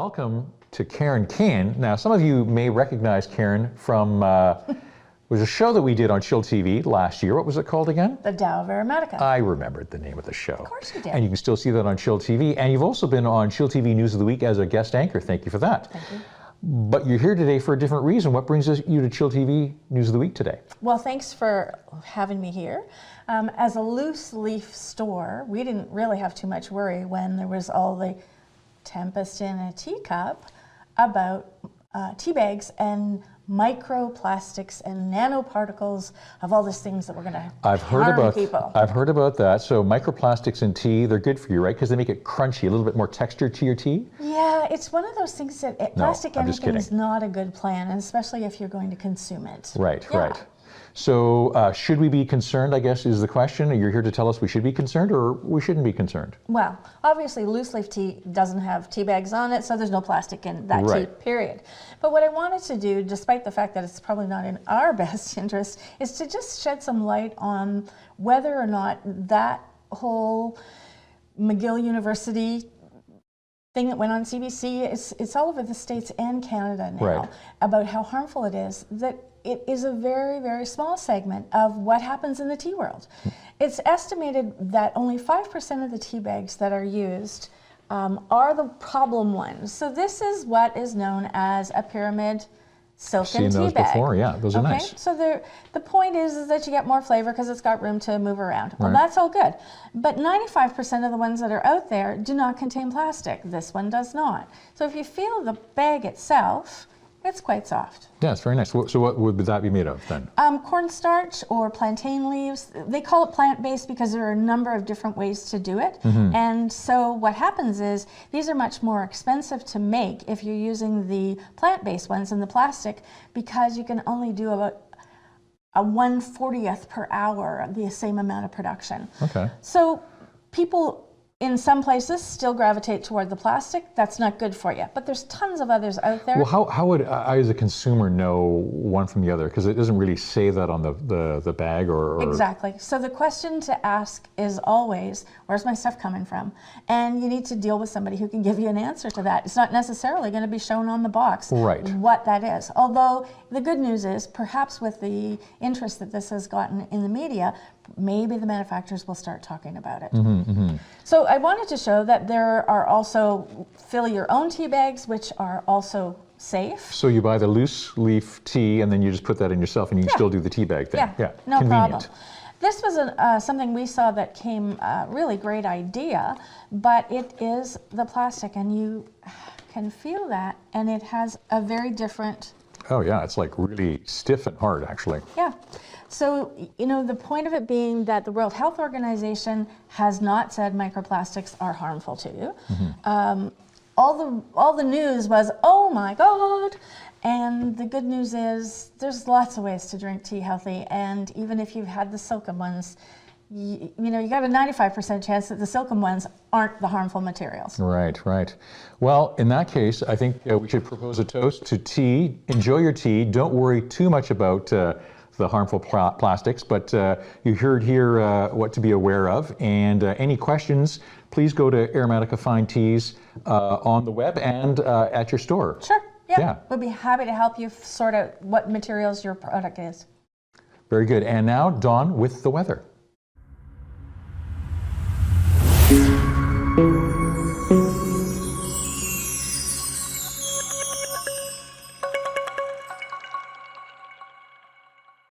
welcome to Cayen. Now, some of you may recognize Cayen from was a show that we did on chillTV last year. What was it called again? The Tao of Aromatica. I remembered the name of the show. Of course you did. And you can still see that on chillTV. And you've also been on chillTV News of the Week as a guest anchor. Thank you for that. Thank you. But you're here today for a different reason. What brings you to chillTV News of the Week today? Well, thanks for having me here. As a loose leaf store, we didn't really have too much worry when there was all the tempest in a teacup about tea bags and microplastics and nanoparticles of all these things that we're going to harm people. I've heard about that. So microplastics in tea, they're good for you, right? Because they make it crunchy, a little bit more texture to your tea? Yeah, it's one of those things that plastic anything is not a good plan, and especially if you're going to consume it. Right, right. So should we be concerned, I guess, is the question. You're here to tell us we should be concerned or we shouldn't be concerned? Well, obviously loose leaf tea doesn't have tea bags on it, so there's no plastic in that tea, period. But what I wanted to do, despite the fact that it's probably not in our best interest, is to just shed some light on whether or not that whole McGill University thing that went on CBC, it's all over the States and Canada now, about how harmful it is, that it is a very, very small segment of what happens in the tea world. It's estimated that only 5% of the tea bags that are used are the problem ones. So this is what is known as a pyramid silken tea bag. I've seen those before, yeah, those are nice. So the point is that you get more flavor because it's got room to move around. Well, that's all good. But 95% of the ones that are out there do not contain plastic. This one does not. So if you feel the bag itself, it's quite soft. Yeah, it's very nice. So what would that be made of then? Cornstarch or plantain leaves. They call it plant-based because there are a number of different ways to do it. And so what happens is these are much more expensive to make if you're using the plant-based ones in the plastic, because you can only do about a 1/40th per hour the same amount of production. Okay. So people in some places still gravitate toward the plastic. That's not good for you. But there's tons of others out there. Well, how would I as a consumer know one from the other? Because it doesn't really say that on the bag or... Exactly. So the question to ask is always, where's my stuff coming from? And you need to deal with somebody who can give you an answer to that. It's not necessarily going to be shown on the box what that is. Although the good news is, perhaps with the interest that this has gotten in the media, maybe the manufacturers will start talking about it. So I wanted to show that there are also fill your own tea bags, which are also safe. So you buy the loose leaf tea and then you just put that in yourself and you can still do the tea bag thing. Yeah, no problem. This was something we saw that came a really great idea, but it is the plastic, and you can feel that, and it has a very different... Oh yeah, it's like really stiff and hard actually. Yeah. So, you know, the point of it being that the World Health Organization has not said microplastics are harmful to you. All the news was, oh my God. And the good news is there's lots of ways to drink tea healthy. And even if you've had the silken ones, you know, you got a 95% chance that the silken ones aren't the harmful materials. Right, right. Well, in that case, I think we should propose a toast to tea. Enjoy your tea. Don't worry too much about the harmful plastics, but you heard here what to be aware of. And any questions, please go to Aromatica Fine Teas on the web and at your store. Sure, yeah. We'll be happy to help you sort out what materials your product is. Very good. And now, Dawn with the weather.